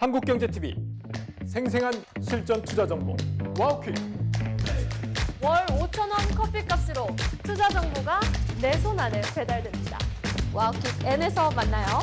한국경제TV 생생한 실전 투자 정보 와우퀴. 월 5,000원 커피값으로 투자 정보가 내 손 안에 배달됩니다. 와우킥 N에서 만나요.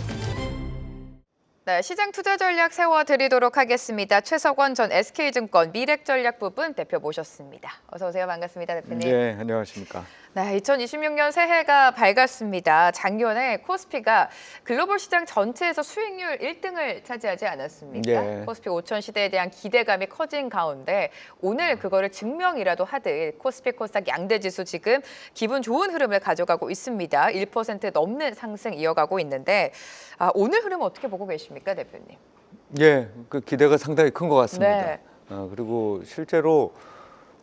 네, 시장 투자 전략 세워드리도록 하겠습니다. 최석원 전 SK증권 미래전략부분 대표 모셨습니다. 어서 오세요. 반갑습니다, 대표님. 네, 안녕하십니까. 네, 2026년 새해가 밝았습니다. 작년에 코스피가 글로벌 시장 전체에서 수익률 1등을 차지하지 않았습니까? 네. 코스피 5천 시대에 대한 기대감이 커진 가운데 오늘 그거를 증명이라도 하듯 코스피 코스닥 양대지수 지금 기분 좋은 흐름을 가져가고 있습니다. 1% 넘는 상승 이어가고 있는데 오늘 흐름 어떻게 보고 계십니까, 대표님? 예, 그 기대가 상당히 큰 것 같습니다. 네. 그리고 실제로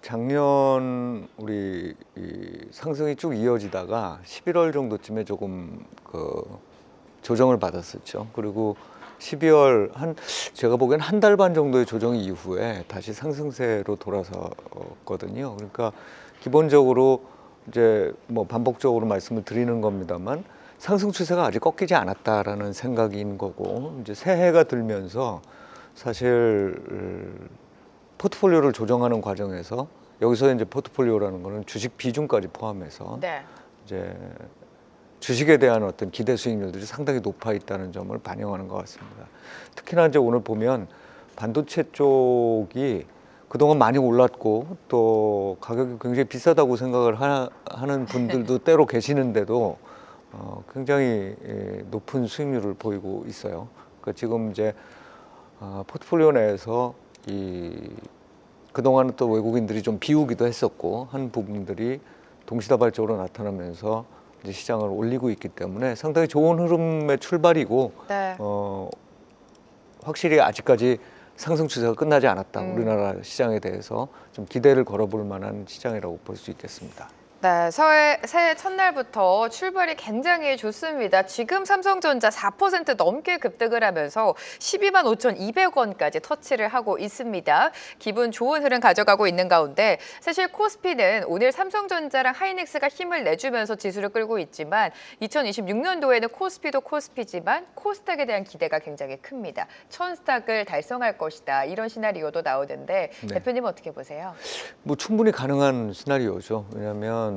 작년 우리 이 상승이 쭉 이어지다가 11월 정도쯤에 조금 그 조정을 받았었죠. 그리고 12월 제가 보기엔 한 달 반 정도의 조정 이후에 다시 상승세로 돌아섰거든요. 그러니까 기본적으로 이제 뭐 반복적으로 말씀을 드리는 겁니다만 상승 추세가 아직 꺾이지 않았다라는 생각인 거고, 이제 새해가 들면서 사실 포트폴리오를 조정하는 과정에서, 여기서 이제 포트폴리오라는 거는 주식 비중까지 포함해서 네. 이제 주식에 대한 어떤 기대 수익률들이 상당히 높아 있다는 점을 반영하는 것 같습니다. 특히나 이제 오늘 보면 반도체 쪽이 그동안 많이 올랐고 또 가격이 굉장히 비싸다고 생각을 하는 분들도 때로 계시는데도 굉장히 높은 수익률을 보이고 있어요. 그러니까 지금 이제 포트폴리오 내에서 그동안은 또 외국인들이 좀 비우기도 했었고 한 부분들이 동시다발적으로 나타나면서 이제 시장을 올리고 있기 때문에 상당히 좋은 흐름의 출발이고, 네. 확실히 아직까지 상승 추세가 끝나지 않았다. 우리나라 시장에 대해서 좀 기대를 걸어볼 만한 시장이라고 볼 수 있겠습니다. 네, 새해 첫날부터 출발이 굉장히 좋습니다. 지금 삼성전자 4% 넘게 급등을 하면서 12만 5,200원까지 터치를 하고 있습니다. 기분 좋은 흐름 가져가고 있는 가운데 사실 코스피는 오늘 삼성전자랑 하이닉스가 힘을 내주면서 지수를 끌고 있지만 2026년도에는 코스피도 코스피지만 코스닥에 대한 기대가 굉장히 큽니다. 1000스닥을 달성할 것이다. 이런 시나리오도 나오는데 네. 대표님은 어떻게 보세요? 뭐 충분히 가능한 시나리오죠. 왜냐하면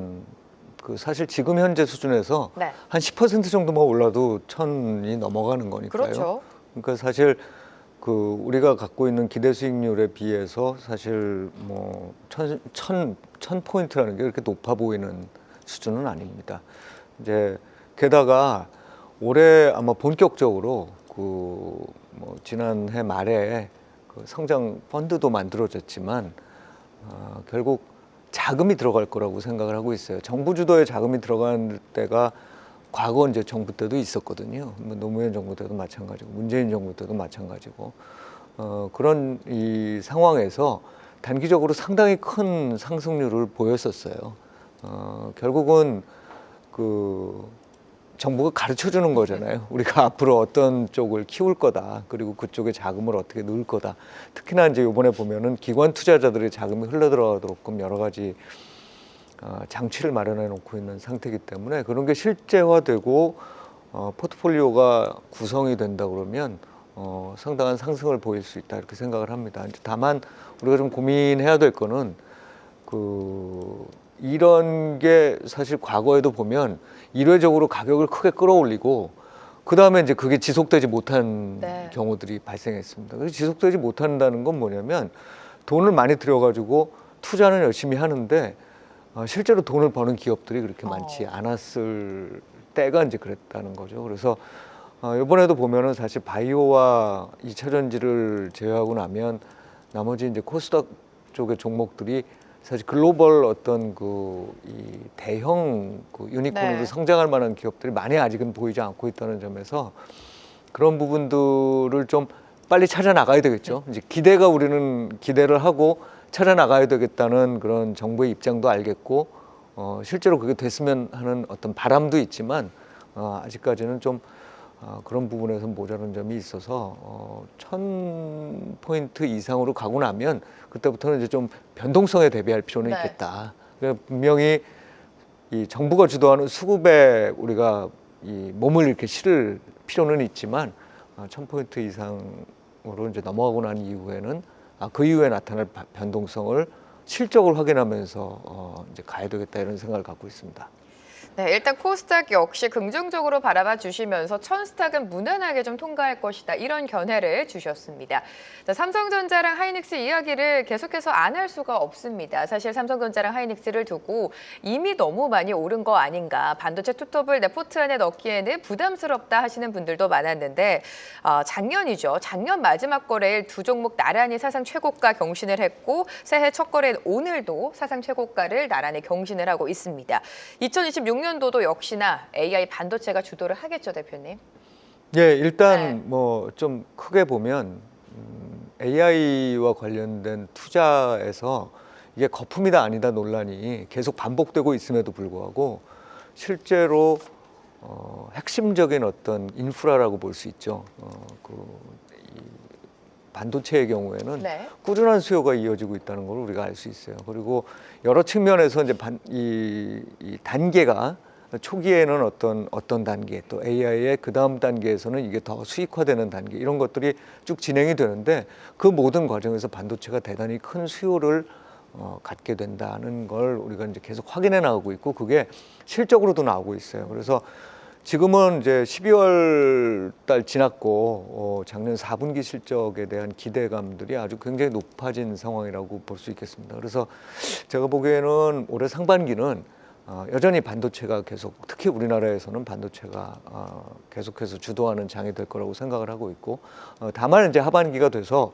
그 사실 지금 현재 수준에서 네. 한 10% 정도만 올라도 1000이 넘어가는 거니까요. 그렇죠. 그러니까 사실 그 우리가 갖고 있는 기대 수익률에 비해서 사실 뭐 1000포인트라는 게 그렇게 높아 보이는 수준은 아닙니다. 이제 게다가 올해 아마 본격적으로 그 뭐 지난해 말에 그 성장 펀드도 만들어졌지만 결국 자금이 들어갈 거라고 생각을 하고 있어요. 정부 주도의 자금이 들어간 때가 과거 이제 정부 때도 있었거든요. 뭐 노무현 정부 때도 마찬가지고 문재인 정부 때도 마찬가지고 그런 이 상황에서 단기적으로 상당히 큰 상승률을 보였었어요. 결국은 그 정부가 가르쳐 주는 거잖아요. 우리가 앞으로 어떤 쪽을 키울 거다. 그리고 그쪽에 자금을 어떻게 넣을 거다. 특히나 이제 이번에 보면은 기관 투자자들의 자금이 흘러들어가도록끔 여러 가지 장치를 마련해 놓고 있는 상태이기 때문에 그런 게 실제화되고 포트폴리오가 구성이 된다 그러면 상당한 상승을 보일 수 있다 이렇게 생각을 합니다. 다만 우리가 좀 고민해야 될 거는 이런 게 사실 과거에도 보면 일회적으로 가격을 크게 끌어올리고 그 다음에 이제 그게 지속되지 못한 네. 경우들이 발생했습니다. 그래서 지속되지 못한다는 건 뭐냐면 돈을 많이 들여가지고 투자는 열심히 하는데 실제로 돈을 버는 기업들이 그렇게 많지 않았을 때가 이제 그랬다는 거죠. 그래서 이번에도 보면은 사실 바이오와 2차 전지를 제외하고 나면 나머지 이제 코스닥 쪽의 종목들이 사실 글로벌 어떤 이 대형 유니콘으로 네. 성장할 만한 기업들이 많이 아직은 보이지 않고 있다는 점에서 그런 부분들을 좀 빨리 찾아 나가야 되겠죠. 이제 우리는 기대를 하고 찾아 나가야 되겠다는 그런 정부의 입장도 알겠고, 실제로 그게 됐으면 하는 어떤 바람도 있지만 아직까지는 좀 그런 부분에서 모자란 점이 있어서 1000포인트 이상으로 가고 나면 그때부터는 이제 좀 변동성에 대비할 필요는 네. 있겠다. 그러니까 분명히 이 정부가 주도하는 수급에 우리가 이 몸을 이렇게 실을 필요는 있지만 1000포인트 이상 시장으로 이제 넘어가고 난 이후에는 그 이후에 나타날 변동성을 실적을 확인하면서 이제 가야 되겠다 이런 생각을 갖고 있습니다. 네, 일단 코스닥 역시 긍정적으로 바라봐 주시면서 천스탁은 무난하게 좀 통과할 것이다. 이런 견해를 주셨습니다. 자, 삼성전자랑 하이닉스 이야기를 계속해서 안 할 수가 없습니다. 사실 삼성전자랑 하이닉스를 두고 이미 너무 많이 오른 거 아닌가. 반도체 투톱을 내 포트 안에 넣기에는 부담스럽다 하시는 분들도 많았는데 작년이죠. 작년 마지막 거래일 두 종목 나란히 사상 최고가 경신을 했고 새해 첫 거래인 오늘도 사상 최고가를 나란히 경신을 하고 있습니다. 2026년도도 역시나 AI 반도체가 주도를 하겠죠, 대표님? 예, 일단 네. 뭐 좀 크게 보면 AI와 관련된 투자에서 이게 거품이다 아니다 논란이 계속 반복되고 있음에도 불구하고 실제로 핵심적인 어떤 인프라라고 볼 수 있죠. 이 반도체의 경우에는 네. 꾸준한 수요가 이어지고 있다는 걸 우리가 알 수 있어요. 그리고 여러 측면에서 이제 이 단계가 초기에는 어떤 단계, 또 AI의 그 다음 단계에서는 이게 더 수익화되는 단계 이런 것들이 쭉 진행이 되는데 그 모든 과정에서 반도체가 대단히 큰 수요를 갖게 된다는 걸 우리가 이제 계속 확인해 나가고 있고 그게 실적으로도 나오고 있어요. 그래서 지금은 이제 12월 달 지났고 작년 4분기 실적에 대한 기대감들이 아주 굉장히 높아진 상황이라고 볼 수 있겠습니다. 그래서 제가 보기에는 올해 상반기는 여전히 반도체가 계속 특히 우리나라에서는 반도체가 계속해서 주도하는 장이 될 거라고 생각을 하고 있고 다만 이제 하반기가 돼서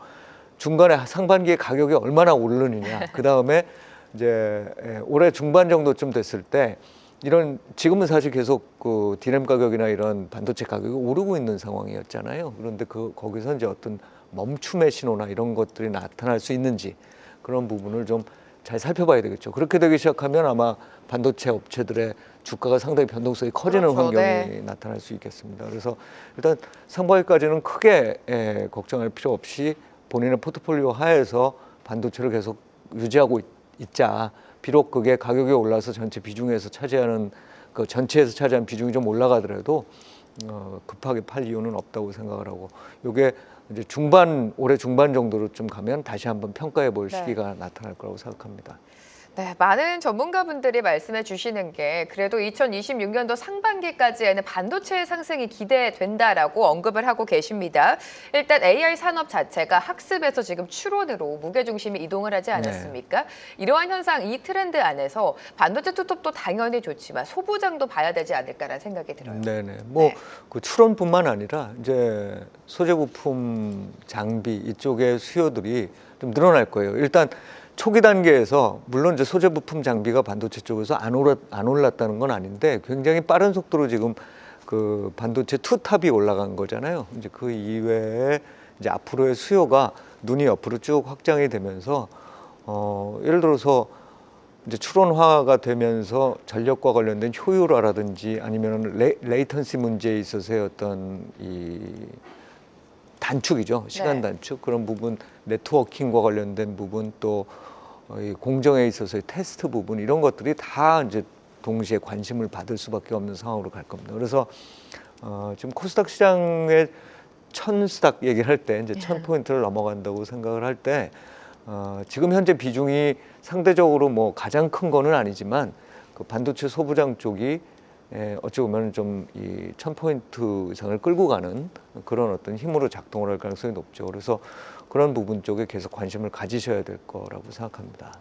중간에 상반기에 가격이 얼마나 오르느냐 그 다음에 이제 올해 중반 정도쯤 됐을 때 이런 지금은 사실 계속 그 디램 가격이나 이런 반도체 가격이 오르고 있는 상황이었잖아요. 그런데 거기서 이제 어떤 멈춤의 신호나 이런 것들이 나타날 수 있는지 그런 부분을 좀 잘 살펴봐야 되겠죠. 그렇게 되기 시작하면 아마 반도체 업체들의 주가가 상당히 변동성이 커지는 그렇죠. 환경이 네. 나타날 수 있겠습니다. 그래서 일단 상반기까지는 크게 걱정할 필요 없이 본인의 포트폴리오 하에서 반도체를 계속 유지하고 있자. 비록 그게 가격이 올라서 전체 비중에서 차지하는 그 전체에서 차지하는 비중이 좀 올라가더라도 급하게 팔 이유는 없다고 생각을 하고 이게 이제 올해 중반 정도로 좀 가면 다시 한번 평가해 볼 네. 시기가 나타날 거라고 생각합니다. 네, 많은 전문가분들이 말씀해 주시는 게 그래도 2026년도 상반기까지에는 반도체의 상승이 기대된다라고 언급을 하고 계십니다. 일단 AI 산업 자체가 학습에서 지금 추론으로 무게중심이 이동을 하지 않았습니까? 이러한 현상, 이 트렌드 안에서 반도체 투톱도 당연히 좋지만 소부장도 봐야 되지 않을까라는 생각이 들어요. 네네. 네. 그 추론뿐만 아니라 이제 소재 부품, 장비 이쪽의 수요들이 좀 늘어날 거예요. 일단 초기 단계에서 물론 이제 소재 부품 장비가 반도체 쪽에서 안 올랐다는 건 아닌데 굉장히 빠른 속도로 지금 그 반도체 투탑이 올라간 거잖아요. 이제 그 이외에 이제 앞으로의 수요가 눈이 옆으로 쭉 확장이 되면서 예를 들어서 이제 추론화가 되면서 전력과 관련된 효율화라든지 아니면 레이턴시 문제에 있어서의 어떤 이 단축이죠. 시간 네. 단축 그런 부분, 네트워킹과 관련된 부분 또 이 공정에 있어서의 테스트 부분 이런 것들이 다 이제 동시에 관심을 받을 수밖에 없는 상황으로 갈 겁니다. 그래서 지금 코스닥 시장의 1000스닥 얘기를 할 때 이제 1000포인트를 넘어간다고 생각을 할 때 지금 현재 비중이 상대적으로 뭐 가장 큰 거는 아니지만 그 반도체 소부장 쪽이 어찌 보면 좀 이 1000포인트 이상을 끌고 가는 그런 어떤 힘으로 작동을 할 가능성이 높죠. 그래서 그런 부분 쪽에 계속 관심을 가지셔야 될 거라고 생각합니다.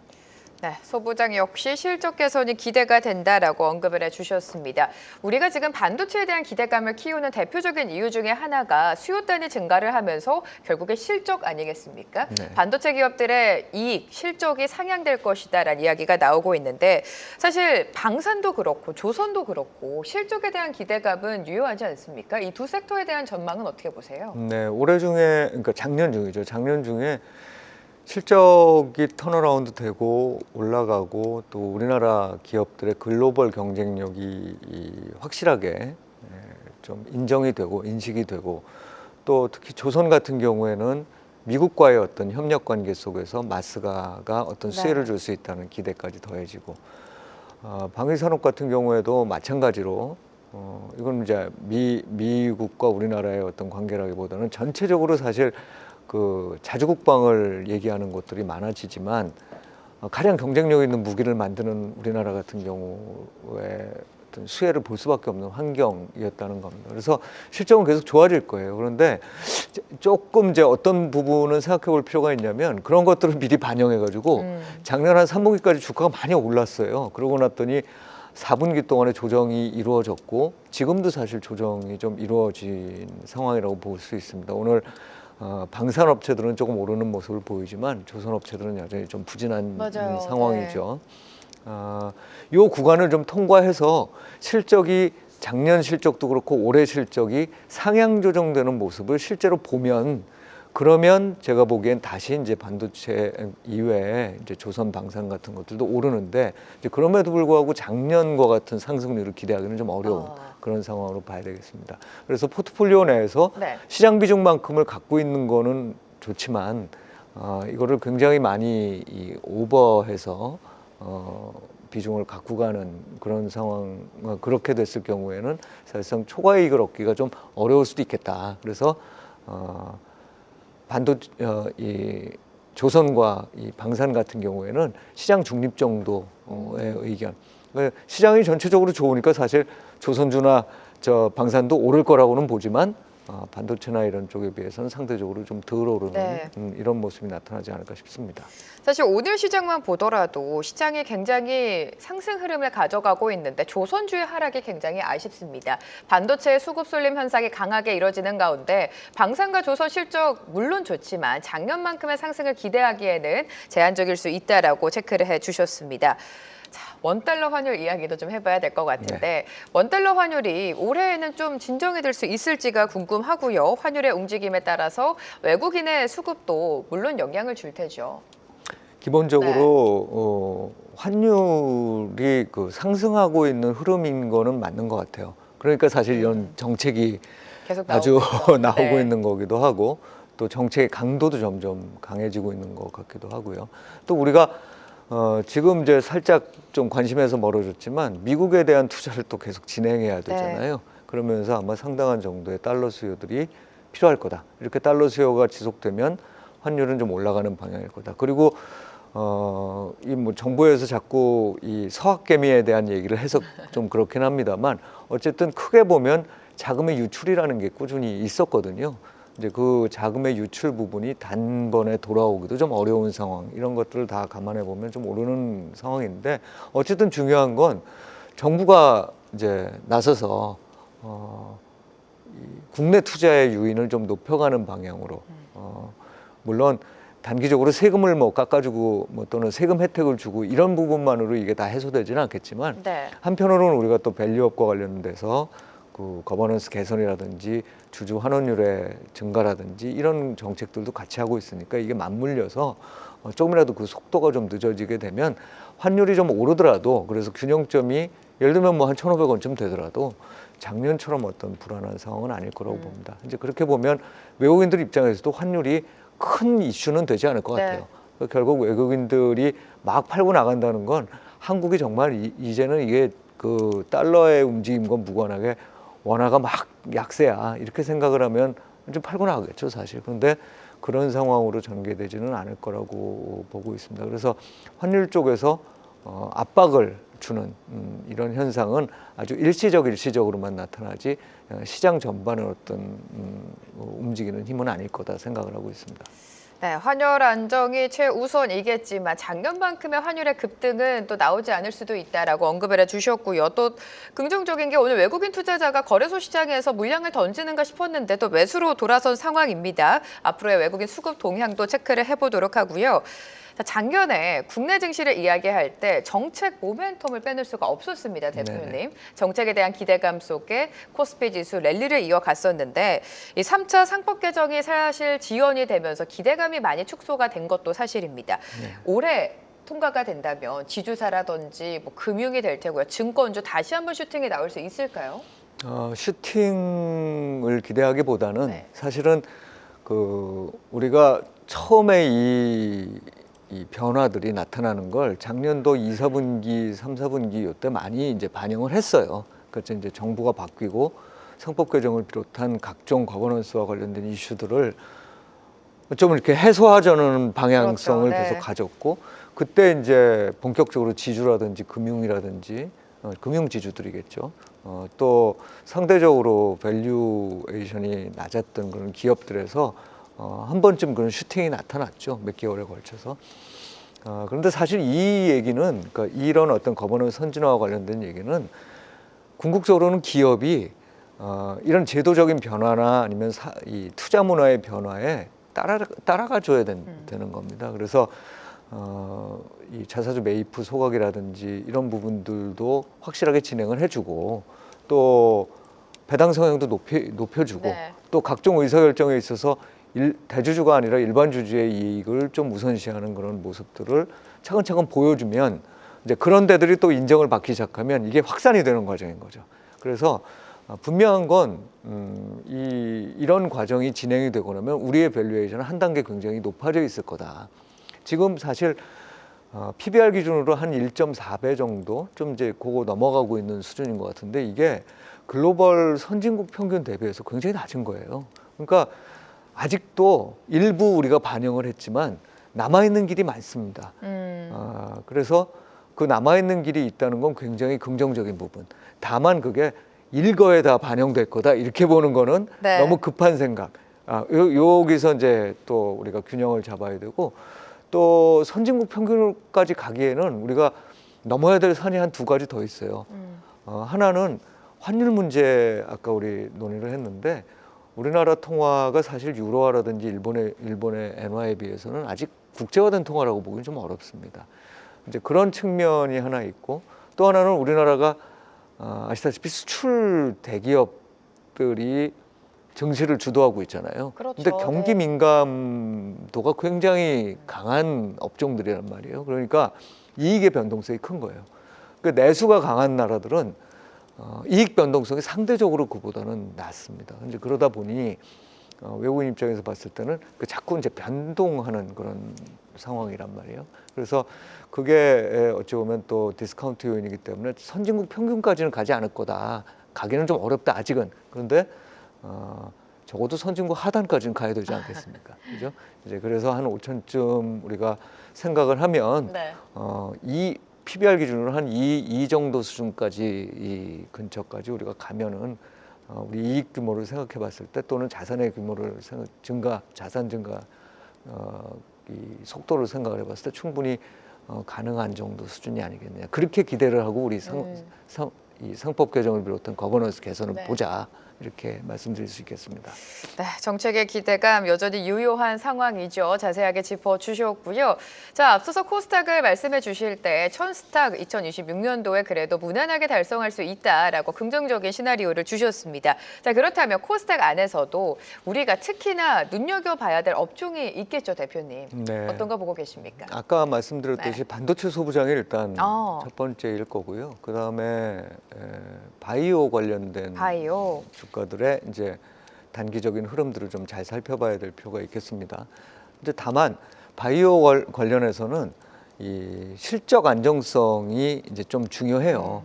네, 소부장 역시 실적 개선이 기대가 된다라고 언급을 해주셨습니다. 우리가 지금 반도체에 대한 기대감을 키우는 대표적인 이유 중에 하나가 수요단이 증가를 하면서 결국에 실적 아니겠습니까? 네. 반도체 기업들의 이익, 실적이 상향될 것이다라는 이야기가 나오고 있는데 사실 방산도 그렇고 조선도 그렇고 실적에 대한 기대감은 유효하지 않습니까? 이 두 섹터에 대한 전망은 어떻게 보세요? 네, 올해 중에 그러니까 작년 중이죠. 작년 중에 실적이 턴어라운드 되고 올라가고 또 우리나라 기업들의 글로벌 경쟁력이 확실하게 좀 인정이 되고 인식이 되고 또 특히 조선 같은 경우에는 미국과의 어떤 협력 관계 속에서 마스가가 어떤 수혜를 줄 수 있다는 기대까지 더해지고 방위산업 같은 경우에도 마찬가지로 이건 이제 미국과 우리나라의 어떤 관계라기보다는 전체적으로 사실 그 자주국방을 얘기하는 곳들이 많아지지만 가장 경쟁력 있는 무기를 만드는 우리나라 같은 경우에 어떤 수혜를 볼 수밖에 없는 환경이었다는 겁니다. 그래서 실적은 계속 좋아질 거예요. 그런데 조금 이제 어떤 부분은 생각해 볼 필요가 있냐면 그런 것들을 미리 반영해 가지고 작년 한 3분기까지 주가가 많이 올랐어요. 그러고 났더니 4분기 동안에 조정이 이루어졌고 지금도 사실 조정이 좀 이루어진 상황이라고 볼 수 있습니다. 오늘 방산업체들은 조금 오르는 모습을 보이지만 조선업체들은 여전히 좀 부진한 맞아요. 상황이죠. 이 구간을 좀 통과해서 실적이 작년 실적도 그렇고 올해 실적이 상향 조정되는 모습을 실제로 보면 그러면 제가 보기엔 다시 이제 반도체 이외에 이제 조선 방산 같은 것들도 오르는데 이제 그럼에도 불구하고 작년과 같은 상승률을 기대하기는 좀 어려운 그런 상황으로 봐야 되겠습니다. 그래서 포트폴리오 내에서 네. 시장 비중만큼을 갖고 있는 거는 좋지만 이거를 굉장히 많이 오버해서 비중을 갖고 가는 그런 상황, 그렇게 됐을 경우에는 사실상 초과이익을 얻기가 좀 어려울 수도 있겠다. 그래서 이 조선과 이 방산 같은 경우에는 시장 중립 정도의 의견. 시장이 전체적으로 좋으니까 사실 조선주나 저 방산도 오를 거라고는 보지만 반도체나 이런 쪽에 비해서는 상대적으로 좀 덜 오르는 네. 이런 모습이 나타나지 않을까 싶습니다. 사실 오늘 시장만 보더라도 시장이 굉장히 상승 흐름을 가져가고 있는데 조선주의 하락이 굉장히 아쉽습니다. 반도체의 수급 쏠림 현상이 강하게 이뤄지는 가운데 방산과 조선 실적 물론 좋지만 작년만큼의 상승을 기대하기에는 제한적일 수 있다라고 체크를 해주셨습니다. 자, 원달러 환율 이야기도 좀 해봐야 될 것 같은데 네. 원달러 환율이 올해에는 좀 진정이 될 수 있을지가 궁금하고요. 환율의 움직임에 따라서 외국인의 수급도 물론 영향을 줄 테죠. 기본적으로 환율이 그 상승하고 있는 흐름인 거는 맞는 것 같아요. 그러니까 사실 이런 정책이 계속 아주 있죠. 나오고 네. 있는 거기도 하고 또 정책의 강도도 점점 강해지고 있는 것 같기도 하고요. 또 우리가 지금 이제 살짝 좀 관심에서 멀어졌지만 미국에 대한 투자를 또 계속 진행해야 되잖아요. 그러면서 아마 상당한 정도의 달러 수요들이 필요할 거다. 이렇게 달러 수요가 지속되면 환율은 좀 올라가는 방향일 거다. 그리고 이 뭐 정부에서 자꾸 이 서학개미에 대한 얘기를 해서 좀 그렇긴 합니다만 어쨌든 크게 보면 자금의 유출이라는 게 꾸준히 있었거든요. 이제 그 자금의 유출 부분이 단번에 돌아오기도 좀 어려운 상황, 이런 것들을 다 감안해 보면 좀 오르는 상황인데 어쨌든 중요한 건 정부가 이제 나서서 이 국내 투자의 유인을 좀 높여가는 방향으로 물론 단기적으로 세금을 뭐 깎아주고 뭐 또는 세금 혜택을 주고 이런 부분만으로 이게 다 해소되지는 않겠지만 네. 한편으로는 우리가 또 밸류업과 관련돼서 그 거버넌스 개선이라든지 주주 환원율의 증가라든지 이런 정책들도 같이 하고 있으니까 이게 맞물려서 조금이라도 그 속도가 좀 늦어지게 되면 환율이 좀 오르더라도 그래서 균형점이 예를 들면 뭐 한 1,500원쯤 되더라도 작년처럼 어떤 불안한 상황은 아닐 거라고 봅니다. 이제 그렇게 보면 외국인들 입장에서도 환율이 큰 이슈는 되지 않을 것 같아요. 결국 외국인들이 막 팔고 나간다는 건 한국이 정말 이제는 이게 그 달러의 움직임과 무관하게 원화가 막 약세야 이렇게 생각을 하면 좀 팔고 나가겠죠 사실. 그런데 그런 상황으로 전개되지는 않을 거라고 보고 있습니다. 그래서 환율 쪽에서 압박을 주는 이런 현상은 아주 일시적으로만 나타나지 시장 전반의 어떤 움직이는 힘은 아닐 거다 생각을 하고 있습니다. 네, 환율 안정이 최우선이겠지만 작년만큼의 환율의 급등은 또 나오지 않을 수도 있다라고 언급을 해주셨고요. 또 긍정적인 게 오늘 외국인 투자자가 거래소 시장에서 물량을 던지는가 싶었는데 또 매수로 돌아선 상황입니다. 앞으로의 외국인 수급 동향도 체크를 해보도록 하고요. 자, 작년에 국내 증시를 이야기할 때 정책 모멘텀을 빼놓을 수가 없었습니다, 대표님. 네네. 정책에 대한 기대감 속에 코스피 지수 랠리를 이어갔었는데 이 3차 상법 개정이 사실 지연이 되면서 기대감이 많이 축소가 된 것도 사실입니다. 네. 올해 통과가 된다면 지주사라든지 뭐 금융이 될 테고요. 증권주 다시 한번 슈팅이 나올 수 있을까요? 슈팅을 기대하기보다는 네. 사실은 그 우리가 처음에 이 변화들이 나타나는 걸 작년도 2, 4분기, 3, 4분기 이때 많이 이제 반영을 했어요. 그래서 이제 정부가 바뀌고 상법 개정을 비롯한 각종 거버넌스와 관련된 이슈들을 좀 이렇게 해소하자는 방향성을 그렇죠. 네. 계속 가졌고 그때 이제 본격적으로 지주라든지 금융이라든지 금융지주들이겠죠. 또 상대적으로 밸류에이션이 낮았던 그런 기업들에서 한 번쯤 그런 슈팅이 나타났죠. 몇 개월에 걸쳐서. 그런데 사실 이 얘기는 그러니까 이런 어떤 거버넌스 선진화와 관련된 얘기는 궁극적으로는 기업이 이런 제도적인 변화나 아니면 이 투자 문화의 변화에 따라가 줘야 되는 겁니다. 그래서 이 자사주 매입 소각이라든지 이런 부분들도 확실하게 진행을 해주고 또 배당 성향도 높여주고 네. 또 각종 의사결정에 있어서 대주주가 아니라 일반 주주의 이익을 좀 우선시하는 그런 모습들을 차근차근 보여주면 이제 그런 데들이 또 인정을 받기 시작하면 이게 확산이 되는 과정인 거죠. 그래서 분명한 건 이런 과정이 진행이 되고 나면 우리의 밸류에이션은 한 단계 굉장히 높아져 있을 거다. 지금 사실 PBR 기준으로 한 1.4배 정도 좀 이제 그거 넘어가고 있는 수준인 것 같은데 이게 글로벌 선진국 평균 대비해서 굉장히 낮은 거예요. 그러니까 아직도 일부 우리가 반영을 했지만 남아있는 길이 많습니다. 그래서 그 남아있는 길이 있다는 건 굉장히 긍정적인 부분. 다만 그게 일거에 다 반영될 거다 이렇게 보는 거는 네. 너무 급한 생각. 여기서 이제 또 우리가 균형을 잡아야 되고 또 선진국 평균까지 가기에는 우리가 넘어야 될 산이 한 두 가지 더 있어요. 하나는 환율 문제 아까 우리 논의를 했는데 우리나라 통화가 사실 유로화라든지 일본의 엔화에 비해서는 아직 국제화된 통화라고 보기는 좀 어렵습니다. 이제 그런 측면이 하나 있고 또 하나는 우리나라가 아시다시피 수출 대기업들이 증시를 주도하고 있잖아요. 그렇죠. 근데 경기 네. 민감도가 굉장히 강한 업종들이란 말이에요. 그러니까 이익의 변동성이 큰 거예요. 그 내수가 강한 나라들은 이익 변동성이 상대적으로 그보다는 낮습니다. 이제 그러다 보니 외국인 입장에서 봤을 때는 자꾸 이제 변동하는 그런 상황이란 말이에요. 그래서 그게 어찌 보면 또 디스카운트 요인이기 때문에 선진국 평균까지는 가지 않을 거다. 가기는 좀 어렵다 아직은. 그런데 적어도 선진국 하단까지는 가야 되지 않겠습니까? 그죠? 이제 그래서 한 5천쯤 우리가 생각을 하면 네. 이 PBR 기준으로 한 2 정도 수준까지 이 근처까지 우리가 가면은 우리 이익 규모를 생각해 봤을 때 또는 자산의 규모를 자산 증가 이 속도를 생각을 해봤을 때 충분히 가능한 정도 수준이 아니겠느냐. 그렇게 기대를 하고 우리 이 상법 개정을 비롯한 거버넌스 개선을 네. 보자. 이렇게 말씀드릴 수 있겠습니다. 네, 정책의 기대감 여전히 유효한 상황이죠. 자세하게 짚어주셨고요. 자, 앞서서 코스닥을 말씀해 주실 때 천스탁 2026년도에 그래도 무난하게 달성할 수 있다라고 긍정적인 시나리오를 주셨습니다. 자, 그렇다면 코스닥 안에서도 우리가 특히나 눈여겨봐야 될 업종이 있겠죠, 대표님. 네. 어떤 거 보고 계십니까? 아까 말씀드렸듯이 네. 반도체 소부장이 일단 첫 번째일 거고요. 그 다음에 바이오 관련된 바이오. 주가들의 이제 단기적인 흐름들을 좀 잘 살펴봐야 될 필요가 있겠습니다. 이제 다만 바이오 관련해서는 이 실적 안정성이 이제 좀 중요해요.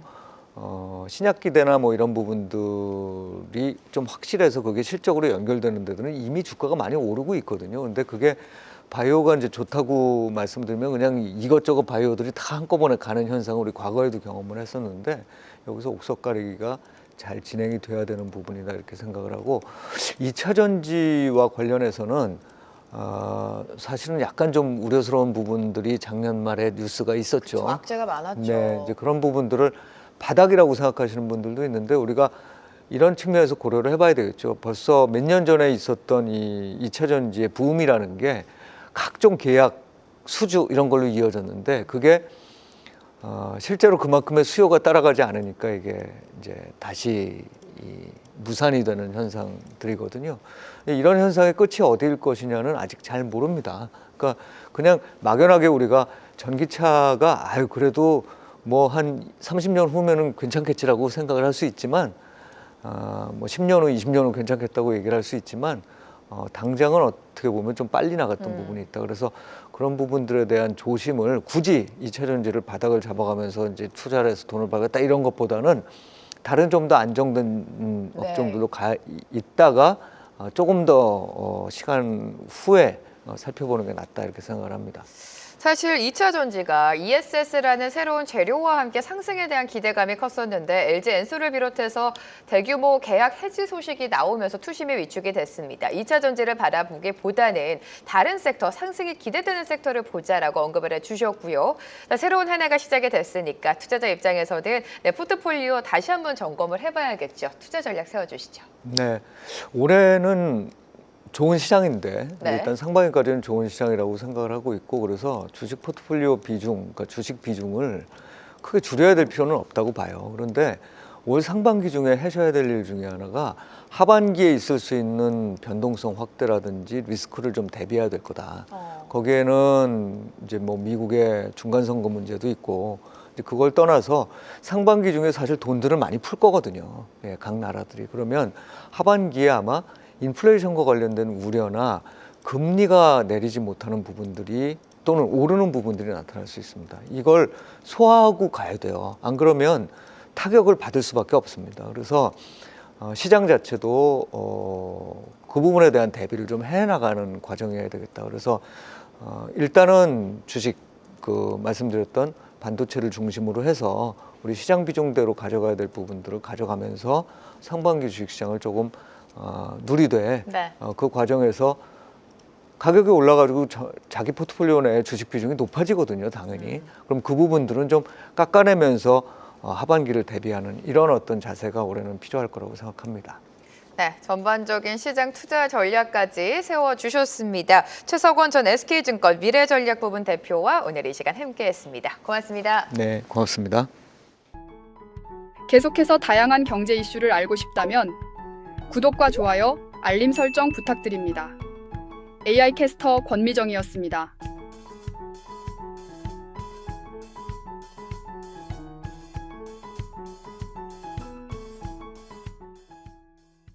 신약 기대나 뭐 이런 부분들이 좀 확실해서 그게 실적으로 연결되는 데들은 이미 주가가 많이 오르고 있거든요. 근데 그게 바이오가 이제 좋다고 말씀드리면 그냥 이것저것 바이오들이 다 한꺼번에 가는 현상을 우리 과거에도 경험을 했었는데 여기서 옥석 가리기가 잘 진행이 돼야 되는 부분이다 이렇게 생각을 하고 2차 전지와 관련해서는 사실은 약간 좀 우려스러운 부분들이 작년 말에 뉴스가 있었죠. 그쵸, 악재가 많았죠. 네, 이제 그런 부분들을 바닥이라고 생각하시는 분들도 있는데 우리가 이런 측면에서 고려를 해봐야 되겠죠. 벌써 몇 년 전에 있었던 이 2차 전지의 붐이라는 게 각종 계약 수주 이런 걸로 이어졌는데 그게 실제로 그만큼의 수요가 따라가지 않으니까 이게 이제 다시 무산이 되는 현상들이거든요. 이런 현상의 끝이 어디일 것이냐는 아직 잘 모릅니다. 그러니까 그냥 막연하게 우리가 전기차가 그래도 뭐 한 30년 후면은 괜찮겠지라고 생각을 할 수 있지만 뭐 10년 후, 20년 후 괜찮겠다고 얘기를 할 수 있지만 당장은 어떻게 보면 좀 빨리 나갔던 부분이 있다. 그래서 그런 부분들에 대한 조심을 굳이 2차 전지를 바닥을 잡아가면서 이제 투자를 해서 돈을 벌겠다 이런 것보다는 다른 좀 더 안정된 업종들로 있다가 조금 더 시간 후에 살펴보는 게 낫다 이렇게 생각을 합니다. 사실 2차 전지가 ESS라는 새로운 재료와 함께 상승에 대한 기대감이 컸었는데 LG 엔솔을 비롯해서 대규모 계약 해지 소식이 나오면서 투심이 위축이 됐습니다. 2차 전지를 바라보기보다는 다른 섹터, 상승이 기대되는 섹터를 보자라고 언급을 해주셨고요. 자, 새로운 한 해가 시작이 됐으니까 투자자 입장에서는 내 포트폴리오 다시 한번 점검을 해봐야겠죠. 투자 전략 세워주시죠. 네, 올해는 좋은 시장인데 네. 일단 상반기까지는 좋은 시장이라고 생각을 하고 있고 그래서 주식 포트폴리오 비중, 그러니까 주식 비중을 크게 줄여야 될 필요는 없다고 봐요. 그런데 올 상반기 중에 하셔야 될 일 중에 하나가 하반기에 있을 수 있는 변동성 확대라든지 리스크를 좀 대비해야 될 거다. 거기에는 이제 뭐 미국의 중간 선거 문제도 있고 이제 그걸 떠나서 상반기 중에 사실 돈들을 많이 풀 거거든요. 예, 각 나라들이. 그러면 하반기에 아마 인플레이션과 관련된 우려나 금리가 내리지 못하는 부분들이 또는 오르는 부분들이 나타날 수 있습니다. 이걸 소화하고 가야 돼요. 안 그러면 타격을 받을 수밖에 없습니다. 그래서 시장 자체도 그 부분에 대한 대비를 좀 해나가는 과정이어야 되겠다. 그래서 일단은 주식 말씀드렸던 반도체를 중심으로 해서 우리 시장 비중대로 가져가야 될 부분들을 가져가면서 상반기 주식시장을 조금 누리되 네. 그 과정에서 가격이 올라가지고 자기 포트폴리오 내 주식 비중이 높아지거든요, 당연히. 그럼 그 부분들은 좀 깎아내면서 하반기를 대비하는 이런 어떤 자세가 올해는 필요할 거라고 생각합니다. 네, 전반적인 시장 투자 전략까지 세워주셨습니다. 최석원 전 SK증권 미래전략부분 대표와 오늘 이 시간 함께했습니다. 고맙습니다. 네, 고맙습니다. 계속해서 다양한 경제 이슈를 알고 싶다면 구독과 좋아요, 알림 설정 부탁드립니다. AI 캐스터 권미정이었습니다.